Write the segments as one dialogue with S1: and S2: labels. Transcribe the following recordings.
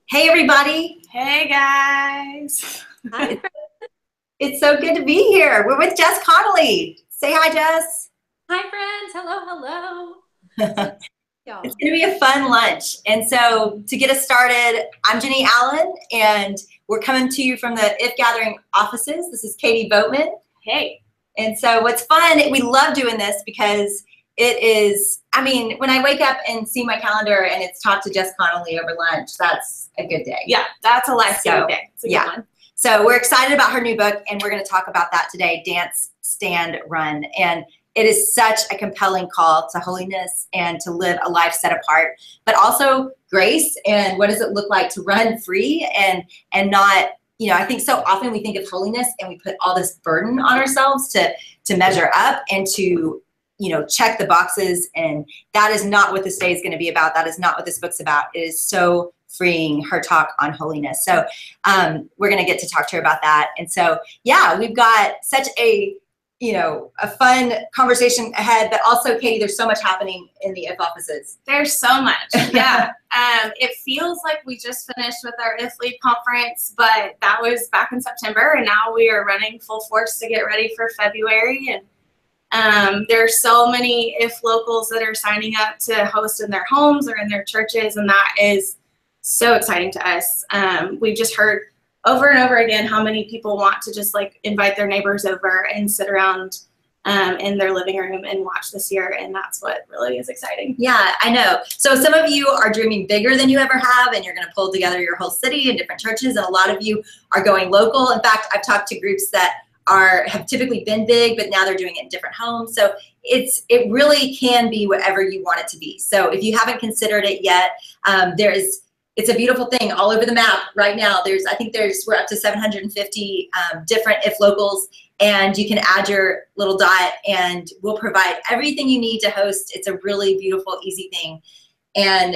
S1: Hey, everybody.
S2: Hey, guys.
S1: Hi. It's so good to be here. We're with Jess Connolly. Say hi, Jess.
S3: Hi, friends. Hello, hello.
S1: It's going to be a fun lunch. And so to get us started, I'm Jennie Allen, and we're coming to you from the If Gathering offices. This is Katie Boatman.
S2: Hey.
S1: And so what's fun, we love doing this because it is, when I wake up and see my calendar and it's talk to Jess Connolly over lunch, that's a good day.
S2: Yeah, that's a life-saving day. It's a good one.
S1: So we're excited about her new book, and we're going to talk about that today, Dance, Stand, Run. And it is such a compelling call to holiness and to live a life set apart, but also grace and what does it look like to run free and not, I think so often we think of holiness and we put all this burden on ourselves to measure up and to, check the boxes. And that is not what this day is going to be about. That is not what this book's about. It is so freeing, her talk on holiness. So we're going to get to talk to her about that. And so, yeah, we've got such a fun conversation ahead, but also, Katie, there's so much happening in the IF offices.
S2: There's so much. Yeah. It feels like we just finished with our IF Lead conference, but that was back in September, and now we are running full force to get ready for February. And there are so many IF locals that are signing up to host in their homes or in their churches, and that is so exciting to us. We've just heard over and over again how many people want to just invite their neighbors over and sit around in their living room and watch this year, and that's what really is exciting.
S1: Yeah, I know. So some of you are dreaming bigger than you ever have, and you're going to pull together your whole city and different churches, and a lot of you are going local. In fact, I've talked to groups that have typically been big, but now they're doing it in different homes. So it really can be whatever you want it to be. So if you haven't considered it yet, it's a beautiful thing all over the map right now. We're up to 750 different IF locals, and you can add your little dot, and we'll provide everything you need to host. It's a really beautiful, easy thing. And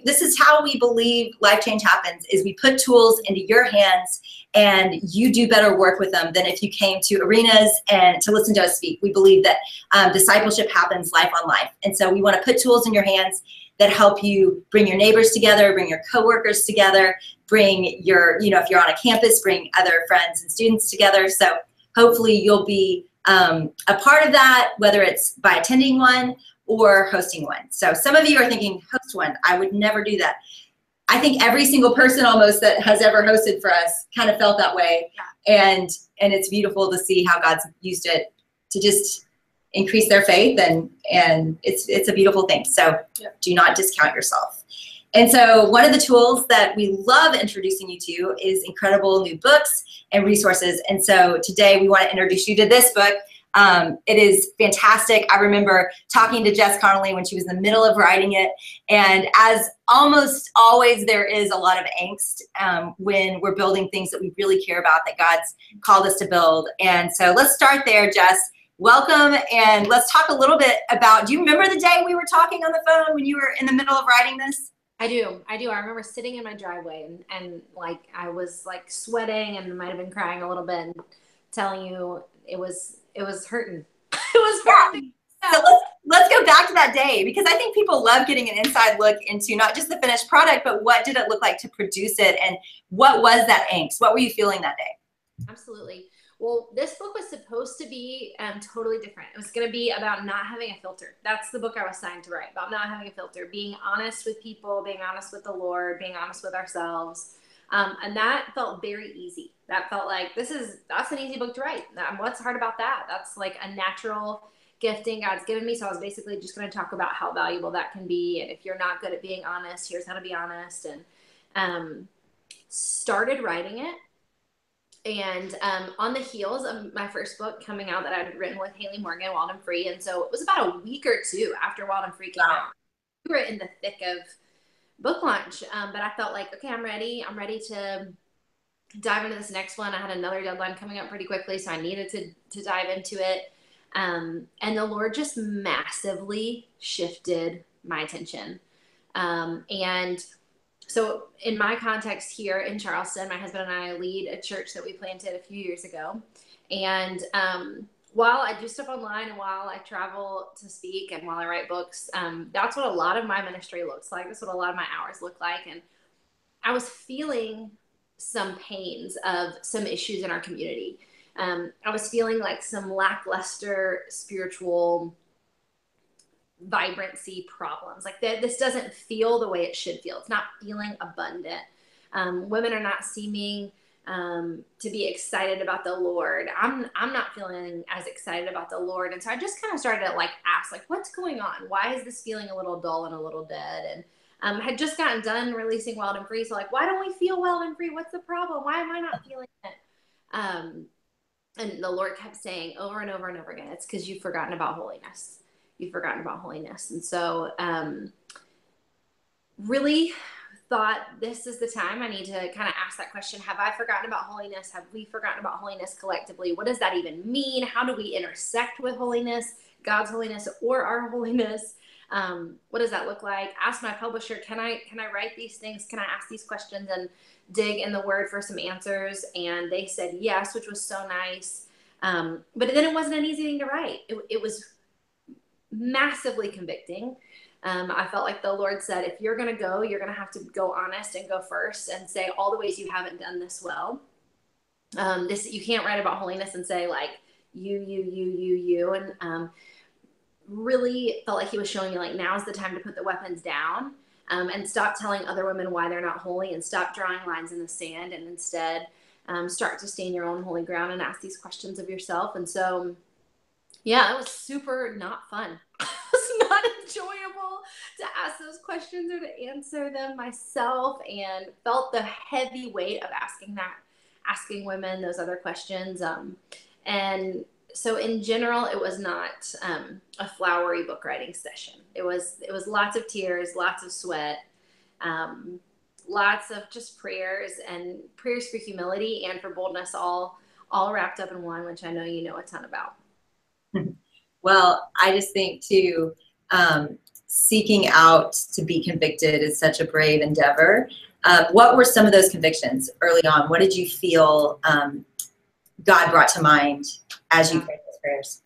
S1: this is how we believe life change happens, is we put tools into your hands and you do better work with them than if you came to arenas and to listen to us speak. We believe that discipleship happens life on life. And so we want to put tools in your hands that help you bring your neighbors together, bring your coworkers together, bring your, if you're on a campus, bring other friends and students together. So hopefully you'll be a part of that, whether it's by attending one or hosting one. So some of you are thinking, host one, I would never do that. I think every single person almost that has ever hosted for us kind of felt that way. Yeah. And it's beautiful to see how God's used it to just increase their faith, and it's a beautiful thing. So Do not discount yourself. And so one of the tools that we love introducing you to is incredible new books and resources. And so today we want to introduce you to this book. It is fantastic. I remember talking to Jess Connolly when she was in the middle of writing it. And as almost always, there is a lot of angst when we're building things that we really care about, that God's called us to build. And so let's start there, Jess. Welcome, and let's talk a little bit about, do you remember the day we were talking on the phone when you were in the middle of writing this?
S3: I do. I remember sitting in my driveway and I was sweating and might have been crying a little bit and telling you it was hurting. It was hurting.
S1: So let's go back to that day, because I think people love getting an inside look into not just the finished product, but what did it look like to produce it, and what was that angst? What were you feeling that day?
S3: Absolutely. Well, this book was supposed to be totally different. It was going to be about not having a filter. That's the book I was signed to write, about not having a filter, being honest with people, being honest with the Lord, being honest with ourselves. And that felt very easy. That felt like that's an easy book to write. What's hard about that? That's like a natural gifting God's given me. So I was basically just going to talk about how valuable that can be. And if you're not good at being honest, here's how to be honest. And started writing it. And on the heels of my first book coming out that I'd written with Haley Morgan, Wild and Free. And so it was about a week or two after Wild and Free came out. We were in the thick of book launch. But I felt like, okay, I'm ready. I'm ready to dive into this next one. I had another deadline coming up pretty quickly, so I needed to dive into it. And the Lord just massively shifted my attention. And so in my context here in Charleston, my husband and I lead a church that we planted a few years ago. And while I do stuff online and while I travel to speak and while I write books, that's what a lot of my ministry looks like. That's what a lot of my hours look like. And I was feeling some pains of some issues in our community. I was feeling like some lackluster spiritual vibrancy problems. Like this doesn't feel the way it should feel. It's not feeling abundant. Women are not seeming to be excited about the Lord. I'm not feeling as excited about the Lord. And so I just kind of started to like ask, like, what's going on? Why is this feeling a little dull and a little dead? And had just gotten done releasing Wild and Free. So like, why don't we feel wild and free? What's the problem? Why am I not feeling it? And the Lord kept saying over and over and over again, it's because you've forgotten about holiness. You've forgotten about holiness. And so really thought this is the time I need to kind of ask that question. Have I forgotten about holiness? Have we forgotten about holiness collectively? What does that even mean? How do we intersect with holiness, God's holiness or our holiness? What does that look like? Ask my publisher, can I write these things? Can I ask these questions and dig in the word for some answers? And they said yes, which was so nice. But then it wasn't an easy thing to write. It was massively convicting. I felt like the Lord said, if you're going to go, you're going to have to go honest and go first and say all the ways you haven't done this well. You can't write about holiness and say like you. And really felt like he was showing me like, now's the time to put the weapons down and stop telling other women why they're not holy and stop drawing lines in the sand and instead start to stand your own holy ground and ask these questions of yourself. And so, yeah, it was super not fun. It was not enjoyable to ask those questions or to answer them myself, and felt the heavy weight of asking women those other questions. And so in general, it was not a flowery book writing session. It was lots of tears, lots of sweat, lots of just prayers for humility and for boldness, all wrapped up in one, which I know you know a ton about.
S1: Well, I just think too, seeking out to be convicted is such a brave endeavor. What were some of those convictions early on? What did you feel God brought to mind as you prayed those prayers?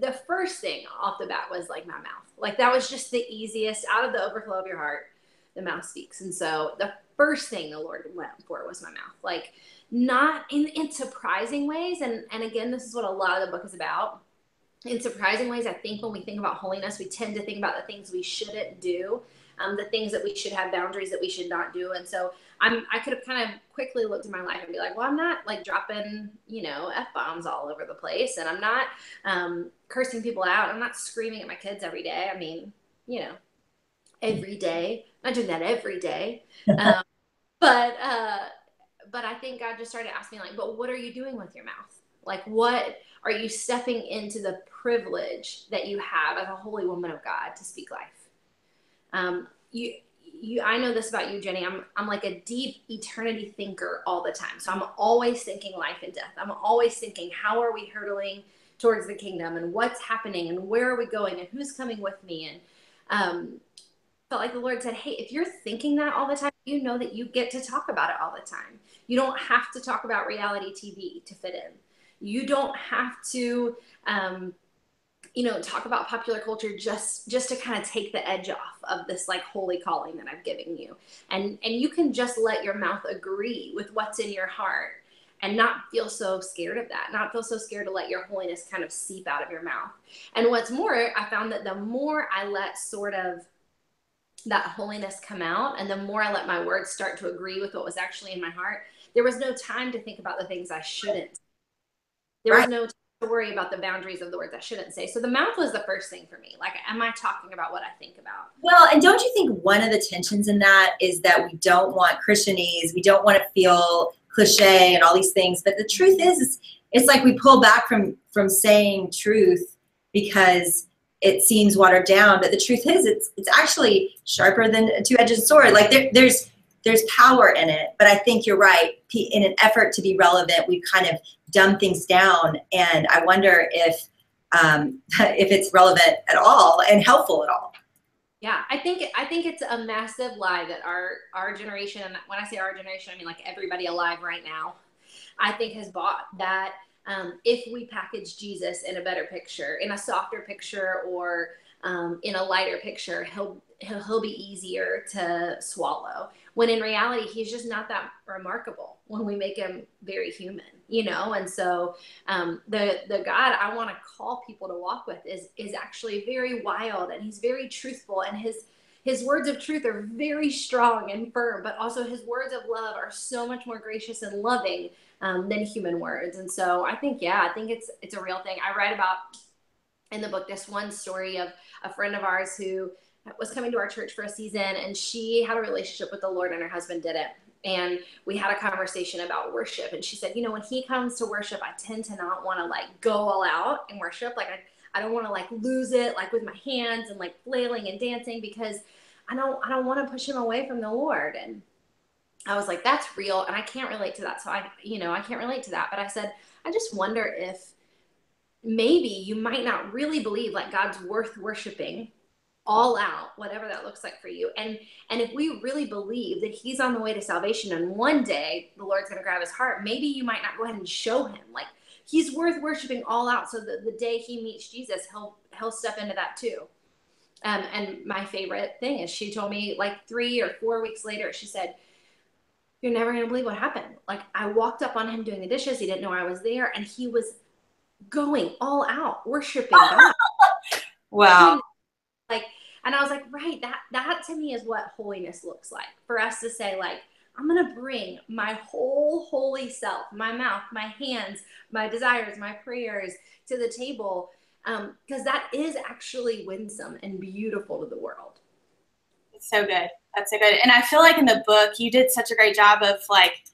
S3: The first thing off the bat was like my mouth. Like that was just the easiest. Out of the overflow of your heart, the mouth speaks. And so the first thing the Lord went for was my mouth. Like not in surprising ways. And again, this is what a lot of the book is about. In surprising ways, I think when we think about holiness, we tend to think about the things we shouldn't do, the things that we should have boundaries that we should not do. And so I could have kind of quickly looked at my life and be like, well, I'm not like dropping, F-bombs all over the place. And I'm not cursing people out. I'm not screaming at my kids every day. I mean, every day. I'm not doing that every day. But I think God just started asking like, but what are you doing with your mouth? Like, what are you stepping into the privilege that you have as a holy woman of God to speak life? I know this about you, Jennie. I'm like a deep eternity thinker all the time. So I'm always thinking life and death. I'm always thinking, how are we hurtling towards the kingdom and what's happening and where are we going and who's coming with me? And felt like the Lord said, hey, if you're thinking that all the time, you know that you get to talk about it all the time. You don't have to talk about reality TV to fit in. You don't have to, talk about popular culture just to kind of take the edge off of this like holy calling that I've given you. And you can just let your mouth agree with what's in your heart and not feel so scared of that, not feel so scared to let your holiness kind of seep out of your mouth. And what's more, I found that the more I let sort of that holiness come out and the more I let my words start to agree with what was actually in my heart, there was no time to think about the things I shouldn't. There was no time to worry about the boundaries of the words I shouldn't say. So the mouth was the first thing for me. Like, am I talking about what I think about?
S1: Well, and don't you think one of the tensions in that is that we don't want Christianese, we don't want to feel cliche and all these things. But the truth is, it's like we pull back from saying truth because it seems watered down. But the truth is, it's actually sharper than a two-edged sword. Like there's power in it. But I think you're right. In an effort to be relevant, we've kind of dumb things down, and I wonder if it's relevant at all and helpful at all.
S3: Yeah, I think it's a massive lie that our generation, and when I say our generation, I mean like everybody alive right now, I think has bought that if we package Jesus in a better picture, in a softer picture, or in a lighter picture, he'll be easier to swallow, when in reality, he's just not that remarkable when we make him very human, And so the God I want to call people to walk with is actually very wild, and he's very truthful, and his words of truth are very strong and firm, but also his words of love are so much more gracious and loving than human words. And so I think it's a real thing. I write about in the book this one story of a friend of ours who was coming to our church for a season, and she had a relationship with the Lord and her husband didn't. And we had a conversation about worship, and she said, when he comes to worship, I tend to not want to like go all out and worship. Like I don't want to like lose it, like with my hands and like flailing and dancing, because I don't want to push him away from the Lord. And I was like, that's real. And I can't relate to that. So I can't relate to that. But I said, I just wonder if maybe you might not really believe like God's worth worshiping all out, whatever that looks like for you. And if we really believe that he's on the way to salvation and one day the Lord's going to grab his heart, maybe you might not go ahead and show him like he's worth worshiping all out, so that the day he meets Jesus, he'll step into that too. And my favorite thing is she told me like 3 or 4 weeks later, she said, you're never going to believe what happened. Like I walked up on him doing the dishes. He didn't know I was there. And he was going all out, worshiping God.
S1: Wow.
S3: And I was like, right, that to me is what holiness looks like, for us to say like, I'm going to bring my whole holy self, my mouth, my hands, my desires, my prayers to the table. Because that is actually winsome and beautiful to the world.
S2: It's so good. That's so good. And I feel like in the book, you did such a great job of like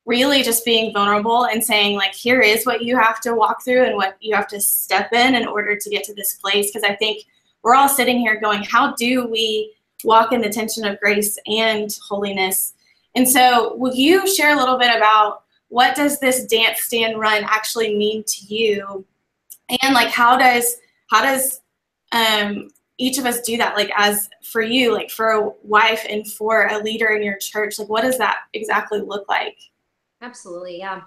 S2: really just being vulnerable and saying like, here is what you have to walk through and what you have to step in order to get to this place. Because I think we're all sitting here going, how do we walk in the tension of grace and holiness? And so will you share a little bit about what does this dance, stand, run actually mean to you? And like, how does each of us do that? Like as for you, like for a wife and for a leader in your church, like what does that exactly look like?
S3: Absolutely. Yeah.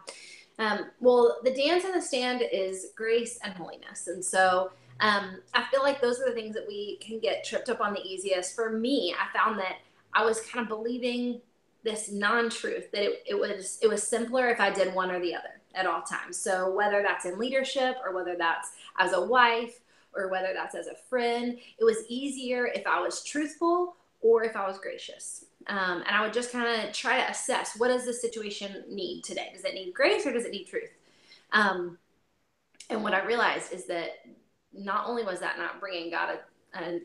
S3: Well, the dance and the stand is grace and holiness. And so I feel like those are the things that we can get tripped up on the easiest. For me, I found that I was kind of believing this non-truth, that it was simpler if I did one or the other at all times. So whether that's in leadership or whether that's as a wife or whether that's as a friend, it was easier if I was truthful or if I was gracious. And I would just kind of try to assess, what does this situation need today? Does it need grace or does it need truth? And what I realized is that not only was that not bringing God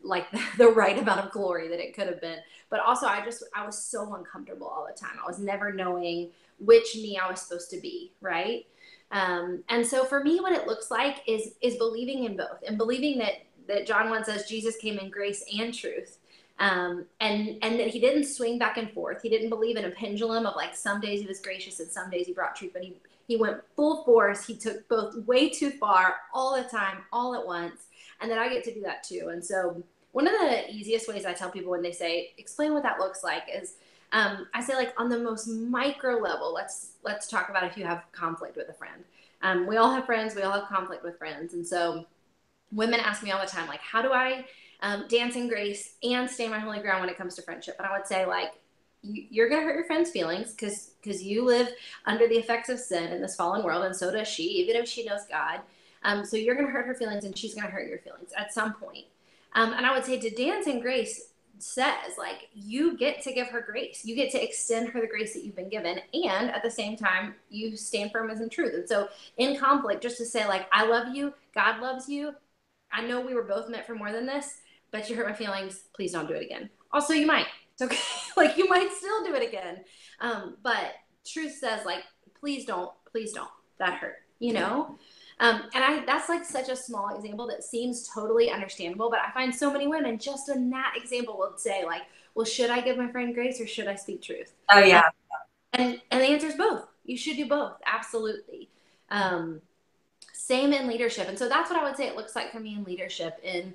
S3: like the right amount of glory that it could have been, but also I was so uncomfortable all the time. I was never knowing which me I was supposed to be, right? And so for me, what it looks like is believing in both, and believing that John 1 says Jesus came in grace and truth. And that he didn't swing back and forth. He didn't believe in a pendulum of like some days he was gracious and some days he brought truth, but he went full force. He took both way too far all the time, all at once. And that I get to do that too. And so one of the easiest ways I tell people when they say, explain what that looks like, is I say like on the most micro level, let's talk about if you have conflict with a friend. We all have friends. We all have conflict with friends. And so women ask me all the time, like, how do I dance in grace and stay my holy ground when it comes to friendship? And I would say like, you're going to hurt your friend's feelings because you live under the effects of sin in this fallen world. And so does she, even if she knows God. So you're going to hurt her feelings and she's going to hurt your feelings at some point. And I would say to dance in grace says like, you get to give her grace. You get to extend her the grace that you've been given. And at the same time, you stand firm as in truth. And so in conflict, just to say like, I love you. God loves you. I know we were both meant for more than this, but you hurt my feelings. Please don't do it again. Also, you might. It's okay. Like you might still do it again. But truth says like, please don't. That hurt, And that's like such a small example that seems totally understandable, but I find so many women just in that example will say like, well, should I give my friend grace or should I speak truth?
S1: Oh yeah.
S3: And the answer is both. You should do both. Absolutely. Same in leadership. And so that's what I would say it looks like for me in leadership. And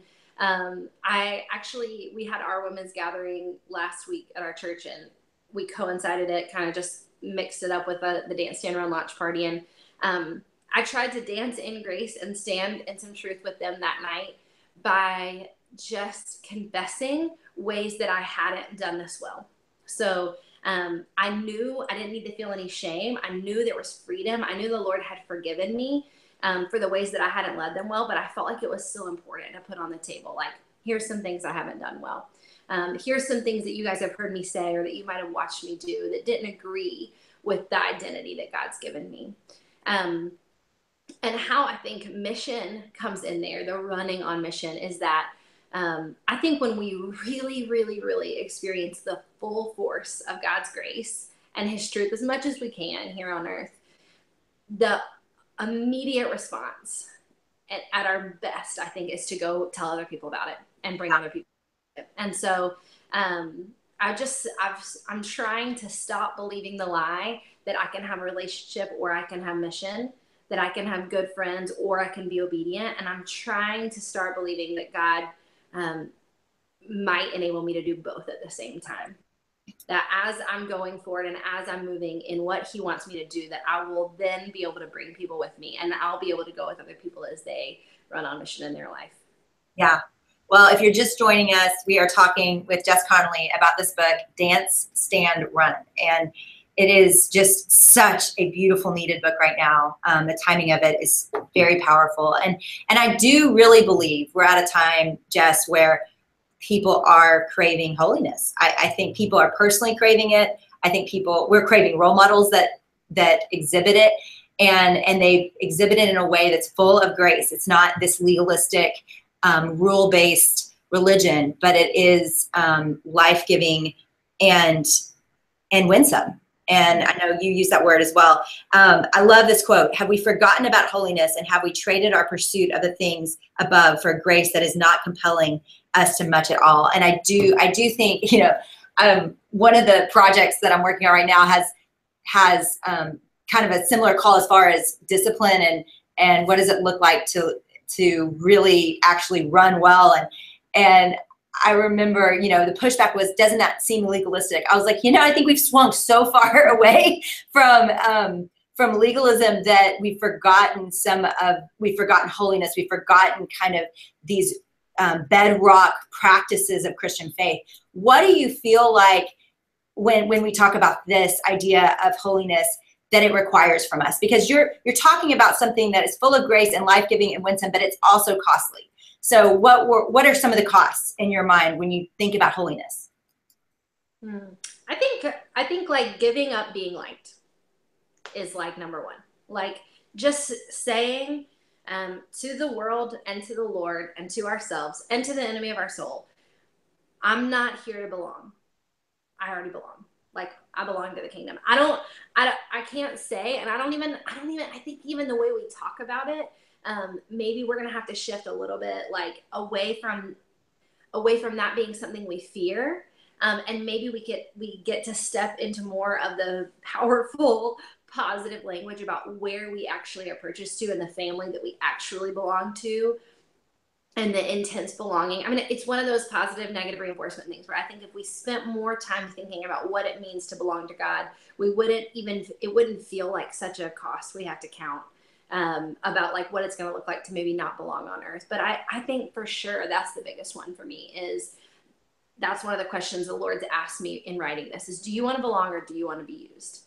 S3: we had our women's gathering last week at our church, and we coincided it, kind of just mixed it up with the dance, stand, run, launch party. And I tried to dance in grace and stand in some truth with them that night by just confessing ways that I hadn't done this well. So I knew I didn't need to feel any shame. I knew there was freedom. I knew the Lord had forgiven me for the ways that I hadn't led them well, but I felt like it was still important to put on the table. Like, here's some things I haven't done well. Here's some things that you guys have heard me say or that you might have watched me do that didn't agree with the identity that God's given me. And how I think mission comes in there, the running on mission, is that I think when we really, really, really experience the full force of God's grace and his truth as much as we can here on earth, the immediate response at our best, I think, is to go tell other people about it and bring other people. And so I'm trying to stop believing the lie that I can have a relationship or I can have mission, that I can have good friends or I can be obedient. And I'm trying to start believing that God might enable me to do both at the same time. That as I'm going forward and as I'm moving in what he wants me to do, that I will then be able to bring people with me and I'll be able to go with other people as they run on mission in their life.
S1: Yeah. Well, if you're just joining us, we are talking with Jess Connolly about this book, Dance, Stand, Run. And it is just such a beautiful, needed book right now. The timing of it is very powerful. And I do really believe we're at a time, Jess, where people are craving holiness. I think people are personally craving it. I think we're craving role models that exhibit it. And they exhibit it in a way that's full of grace. It's not this legalistic, rule-based religion, but it is life-giving and winsome. And I know you use that word as well. I love this quote. Have we forgotten about holiness and have we traded our pursuit of the things above for grace that is not compelling us to much at all? And I do think, one of the projects that I'm working on right now has kind of a similar call as far as discipline and what does it look like to really actually run well. And I remember, the pushback was, doesn't that seem legalistic? I was like, I think we've swung so far away from legalism that we've forgotten holiness. We've forgotten kind of these bedrock practices of Christian faith. What do you feel like when we talk about this idea of holiness that it requires from us? Because you're talking about something that is full of grace and life-giving and winsome, but it's also costly. So what are some of the costs in your mind when you think about holiness?
S3: I think like giving up being liked is like number one. Like just saying to the world and to the Lord and to ourselves and to the enemy of our soul, I'm not here to belong. I already belong. Like I belong to the kingdom. I can't say, and I think even the way we talk about it, maybe we're going to have to shift a little bit, like away from that being something we fear. And maybe we get to step into more of the powerful, positive language about where we actually are purchased to and the family that we actually belong to and the intense belonging. I mean, it's one of those positive, negative reinforcement things where I think if we spent more time thinking about what it means to belong to God, it wouldn't feel like such a cost we have to count about like what it's going to look like to maybe not belong on earth. But I think for sure that's the biggest one for me is that's one of the questions the Lord's asked me in writing this is, do you want to belong or do you want to be used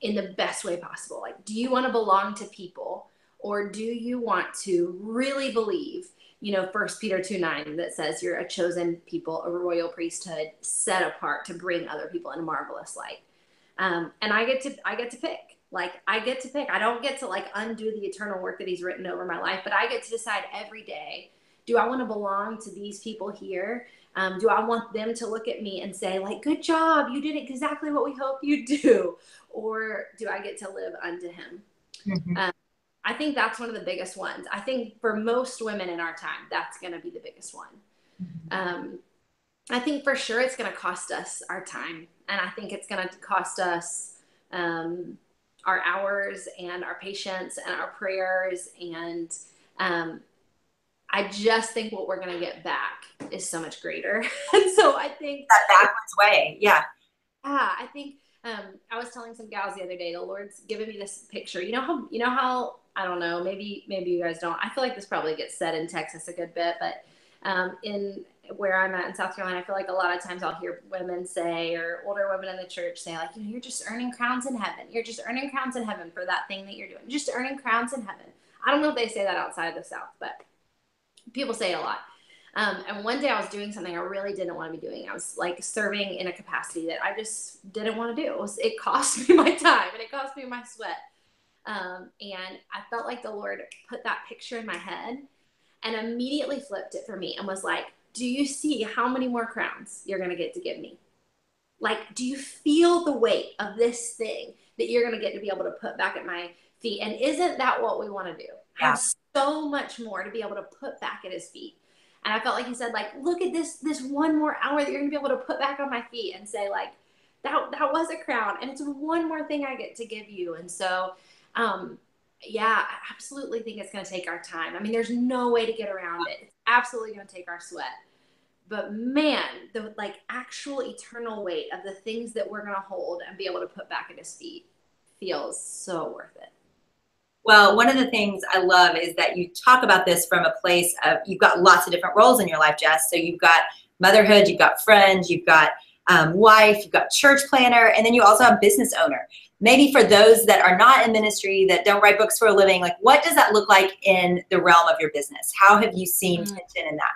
S3: in the best way possible? Like, do you want to belong to people or do you want to really believe, 1 Peter 2:9 that says you're a chosen people, a royal priesthood set apart to bring other people in a marvelous light. And I get to pick. Like I get to pick. I don't get to like undo the eternal work that he's written over my life, but I get to decide every day, do I want to belong to these people here? Do I want them to look at me and say like, good job, you did exactly what we hope you do? Or do I get to live unto him? Mm-hmm. I think that's one of the biggest ones. I think for most women in our time, that's going to be the biggest one. Mm-hmm. I think for sure it's going to cost us our time. And I think it's going to cost us our hours and our patience and our prayers. And I just think what we're going to get back is so much greater. And so I think
S1: that backwards way. Yeah.
S3: I think I was telling some gals the other day, the Lord's given me this picture. You know how, I don't know, maybe you guys don't. I feel like this probably gets said in Texas a good bit, but In where I'm at in South Carolina, I feel like a lot of times I'll hear women say, or older women in the church say, like, you're just earning crowns in heaven. You're just earning crowns in heaven for that thing that you're doing. Just earning crowns in heaven. I don't know if they say that outside of the South, but people say it a lot. And one day I was doing something I really didn't want to be doing. I was like serving in a capacity that I just didn't want to do. It cost me my time and it cost me my sweat. And I felt like the Lord put that picture in my head and immediately flipped it for me and was like, do you see how many more crowns you're going to get to give me? Like, do you feel the weight of this thing that you're going to get to be able to put back at my feet? And isn't that what we want to do?
S1: Yeah.
S3: Have so much more to be able to put back at his feet. And I felt like he said, like, look at this one more hour that you're going to be able to put back on my feet and say, like, that was a crown. And it's one more thing I get to give you. And so, yeah, I absolutely think it's going to take our time. I mean, there's no way to get around it. It's absolutely going to take our sweat. But man, the like actual eternal weight of the things that we're going to hold and be able to put back at his feet feels so worth it.
S1: Well, one of the things I love is that you talk about this from a place of, you've got lots of different roles in your life, Jess. So you've got motherhood, you've got friends, you've got wife, you've got church planner, and then you also have business owner. Maybe for those that are not in ministry, that don't write books for a living, like what does that look like in the realm of your business? How have you seen tension in that?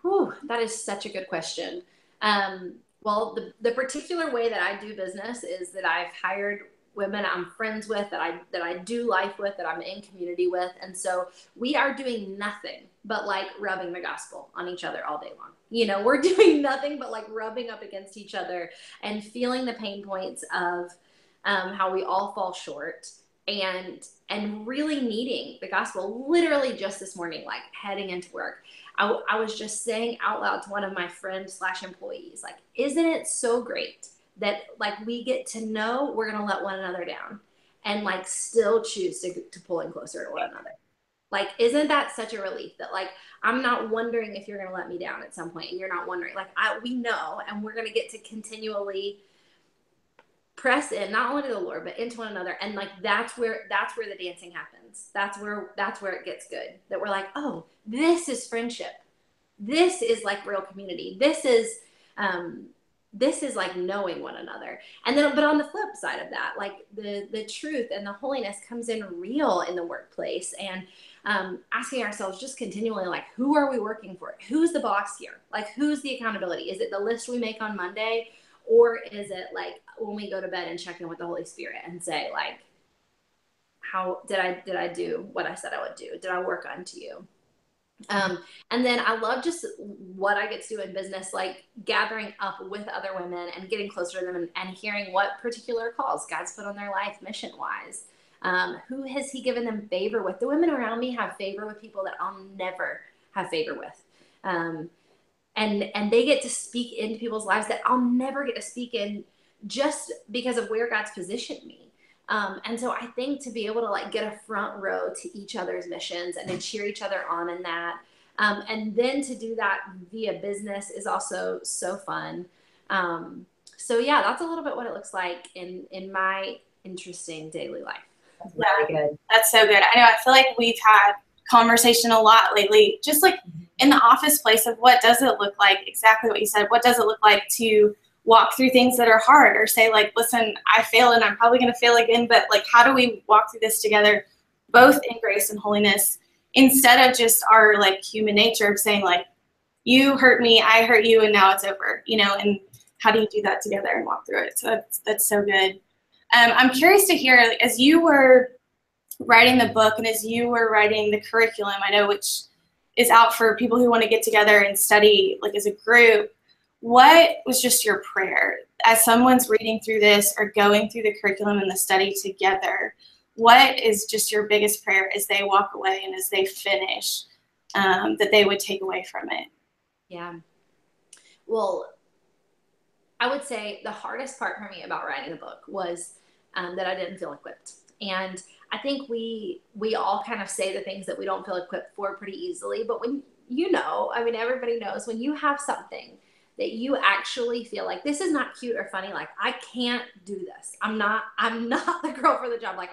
S3: Whew, that is such a good question. Well, the particular way that I do business is that I've hired women I'm friends with, that I do life with, that I'm in community with. And so we are doing nothing but like rubbing the gospel on each other all day long. You know, we're doing nothing but like rubbing up against each other and feeling the pain points of how we all fall short and really needing the gospel. Literally just this morning, like heading into work, I was just saying out loud to one of my friends / employees, like, isn't it so great that like we get to know we're going to let one another down and like still choose to pull in closer to one another? Like, isn't that such a relief that like, I'm not wondering if you're going to let me down at some point and you're not wondering, like, we know, and we're going to get to continually press in, not only to the Lord, but into one another. And like, that's where the dancing happens. That's where it gets good, that we're like, oh, this is friendship. This is like real community. This is like knowing one another. And then, but on the flip side of that, like the truth and the holiness comes in real in the workplace, and asking ourselves just continually, like, who are we working for? Who's the boss here? Like, who's the accountability? Is it the list we make on Monday? Or is it like when we go to bed and check in with the Holy Spirit and say, like, how did I do what I said I would do? Did I work unto you? And then I love just what I get to do in business, like gathering up with other women and getting closer to them and hearing what particular calls God's put on their life mission wise. Who has he given them favor with? The women around me have favor with people that I'll never have favor with. And they get to speak into people's lives that I'll never get to speak in, just because of where God's positioned me. And so I think to be able to like get a front row to each other's missions and to cheer each other on in that, and then to do that via business is also so fun. So yeah, that's a little bit what it looks like in my interesting daily life.
S1: That's really good.
S2: That's so good. I know, I feel like we've had conversation a lot lately, just like in the office place, of what does it look like, exactly what you said, what does it look like to walk through things that are hard, or say like, listen, I fail and I'm probably going to fail again, but like, how do we walk through this together, both in grace and holiness, instead of just our like human nature of saying like, you hurt me, I hurt you, and now it's over, you know? And how do you do that together and walk through it? So that's so good. I'm curious to hear, as you were writing the book and as you were writing the curriculum, I know, which is out for people who want to get together and study like as a group, what was just your prayer as someone's reading through this or going through the curriculum and the study together? What is just your biggest prayer as they walk away and as they finish, that they would take away from it?
S3: Yeah. Well, I would say the hardest part for me about writing the book was that I didn't feel equipped. And I think we all kind of say the things that we don't feel equipped for pretty easily. But when, you know, I mean, everybody knows when you have something that you actually feel like this is not cute or funny, like I can't do this. I'm not the girl for the job. Like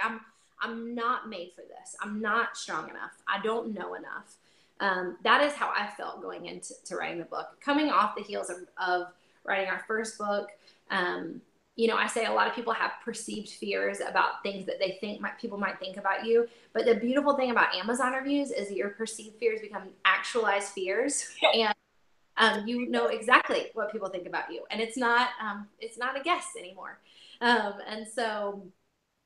S3: I'm not made for this. I'm not strong enough. I don't know enough. that is how I felt going into writing the book. Coming off the heels of writing our first book, you know, I say a lot of people have perceived fears about things that they think people might think about you. But the beautiful thing about Amazon reviews is that your perceived fears become actualized fears, and you know exactly what people think about you, and it's not a guess anymore. And so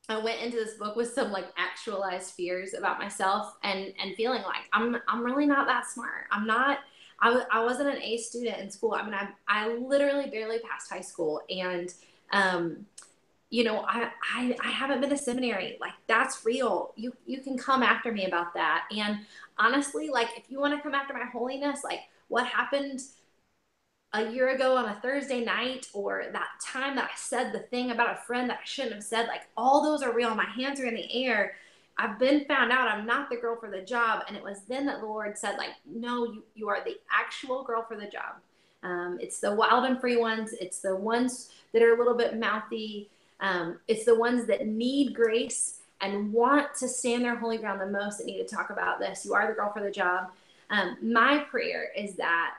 S3: I went into this book with some like actualized fears about myself, and feeling like I'm really not that smart. I wasn't an A student in school. I mean, I literally barely passed high school, and you know, I haven't been to seminary. Like, that's real. You can come after me about that. And honestly, like, if you want to come after my holiness, like what happened a year ago on a Thursday night, or that time that I said the thing about a friend that I shouldn't have said, like, all those are real. My hands are in the air. I've been found out I'm not the girl for the job. And it was then that the Lord said, like, no, you are the actual girl for the job. It's the wild and free ones. It's the ones that are a little bit mouthy. It's the ones that need grace and want to stand their holy ground the most, that need to talk about this. You are the girl for the job. My prayer is that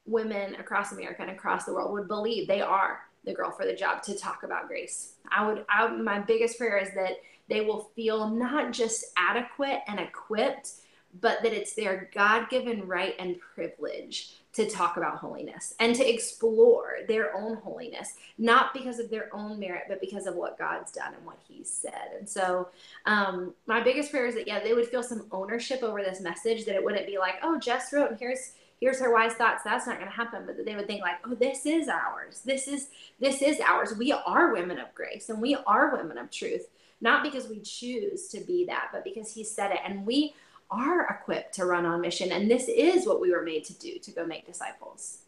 S3: women across America and across the world would believe they are the girl for the job to talk about grace. My biggest prayer is that they will feel not just adequate and equipped, but that it's their God-given right and privilege to talk about holiness and to explore their own holiness, not because of their own merit, but because of what God's done and what He's said. And so my biggest prayer is that, they would feel some ownership over this message, that it wouldn't be like, oh, Jess wrote, and here's her wise thoughts. That's not going to happen. But that they would think like, oh, this is ours. This is ours. We are women of grace, and we are women of truth, not because we choose to be that, but because He said it. And we are equipped to run on mission. And this is what we were made to do, to go make disciples.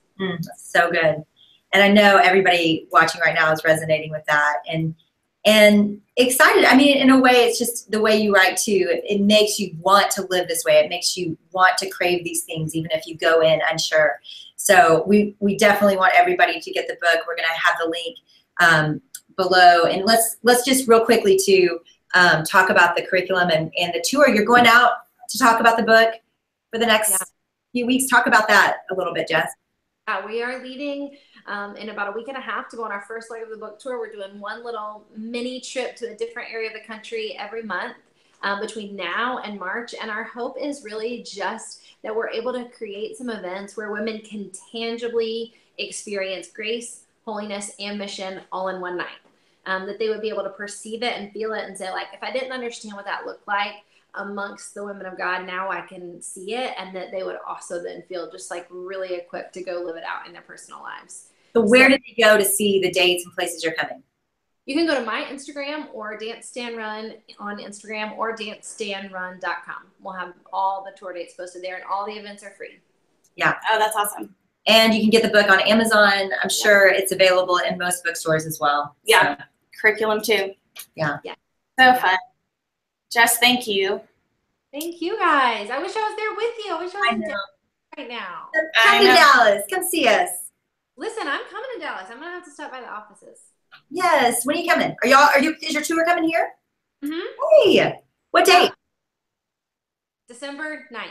S1: So good. And I know everybody watching right now is resonating with that and excited. I mean, in a way, it's just the way you write too. It makes you want to live this way. It makes you want to crave these things, even if you go in unsure. So we definitely want everybody to get the book. We're going to have the link below. And let's just real quickly to talk about the curriculum and the tour. You're going out to talk about the book for the next few weeks. Talk about that a little bit, Jess.
S3: We are leaving in about a week and a half to go on our first leg of the book tour. We're doing one little mini trip to a different area of the country every month between now and March. And our hope is really just that we're able to create some events where women can tangibly experience grace, holiness, and mission all in one night. That they would be able to perceive it and feel it and say, like, if I didn't understand what that looked like amongst the women of God, now I can see it. And that they would also then feel just like really equipped to go live it out in their personal lives.
S1: So where did they go to see the dates and places you're coming?
S3: You can go to my Instagram or Dance Stand Run on Instagram or dancestandrun.com. We'll have all the tour dates posted there, and all the events are free.
S1: Yeah.
S2: Oh, that's awesome.
S1: And you can get the book on Amazon. I'm sure it's available in most bookstores as well.
S2: Yeah. So. Curriculum too.
S1: Yeah.
S2: So fun. Jess, thank you.
S3: Thank you, guys. I wish I was there with you. I wish I was in Dallas right now.
S1: Come to Dallas. Come see us.
S3: Listen, I'm coming to Dallas. I'm gonna have to stop by the offices.
S1: Yes. When are you coming? Is your tour coming here?
S3: Mm-hmm.
S1: Hey. What date?
S3: December 9th.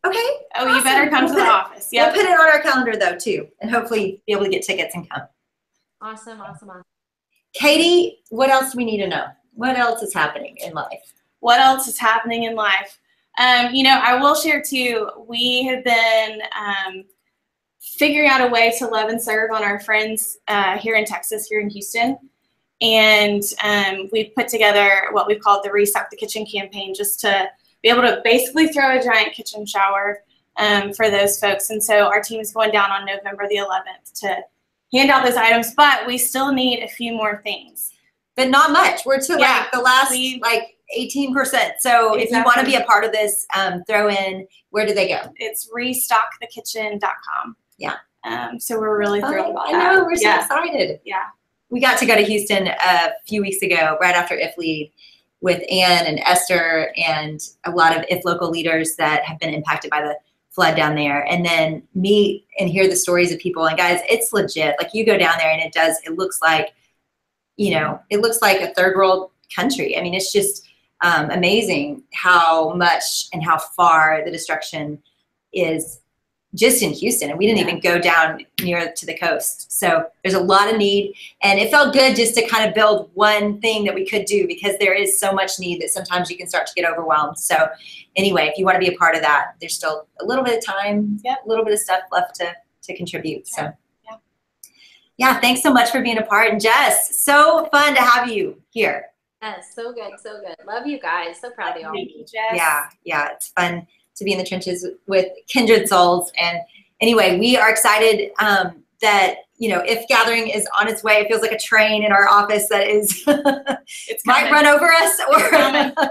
S1: Okay.
S2: Oh, awesome. You better come to the office.
S1: Yeah. We'll put it on our calendar though too, and hopefully be able to get tickets and come.
S3: Awesome.
S1: Katie, what else do we need to know? What else is happening in life?
S2: What else is happening in life? I will share too, we have been figuring out a way to love and serve on our friends here in Texas, here in Houston. And we've put together what we've called the Restock the Kitchen campaign, just to be able to basically throw a giant kitchen shower for those folks. And so our team is going down on November the 11th to hand out those items, but we still need a few more things.
S1: But not much. We're to like the last 18%. So if you want to be a part of this, throw in, where do they go?
S2: It's restockthekitchen.com.
S1: Yeah.
S2: So we're really thrilled about that.
S1: I know, we're so excited.
S2: Yeah.
S1: We got to go to Houston a few weeks ago, right after IF Lead, with Ann and Esther and a lot of IF local leaders that have been impacted by the flood down there, and then meet and hear the stories of people. And guys, it's legit. Like, you go down there and it looks like, it looks like a third world country. I mean, it's just amazing how much and how far the destruction is just in Houston, and we didn't even go down near to the coast. So there's a lot of need, and it felt good just to kind of build one thing that we could do, because there is so much need that sometimes you can start to get overwhelmed. So anyway, if you want to be a part of that, there's still a little bit of time, a little bit of stuff left to contribute. So yeah, thanks so much for being a part. And Jess, so fun to have you here.
S3: Yes, so good, so good. Love you guys. So proud of y'all.
S2: Thank you, Jess.
S1: Yeah, it's fun to be in the trenches with kindred souls. And anyway, we are excited that, you know, If Gathering is on its way. It feels like a train in our office that is
S2: It's
S1: might run over us, or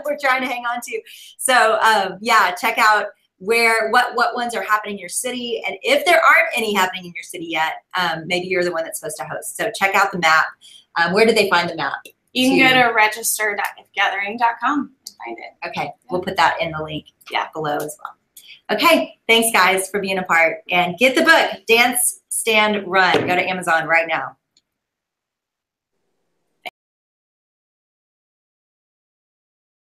S1: we're trying to hang on to. So yeah, check out what ones are happening in your city, and if there aren't any happening in your city yet, maybe you're the one that's supposed to host. So check out the map. Where did they find the map?
S2: You can go to register.ifgathering.com and find it.
S1: Okay, we'll put that in the link below as well. Okay, thanks guys for being a part, and get the book, Dance, Stand, Run. Go to Amazon right now.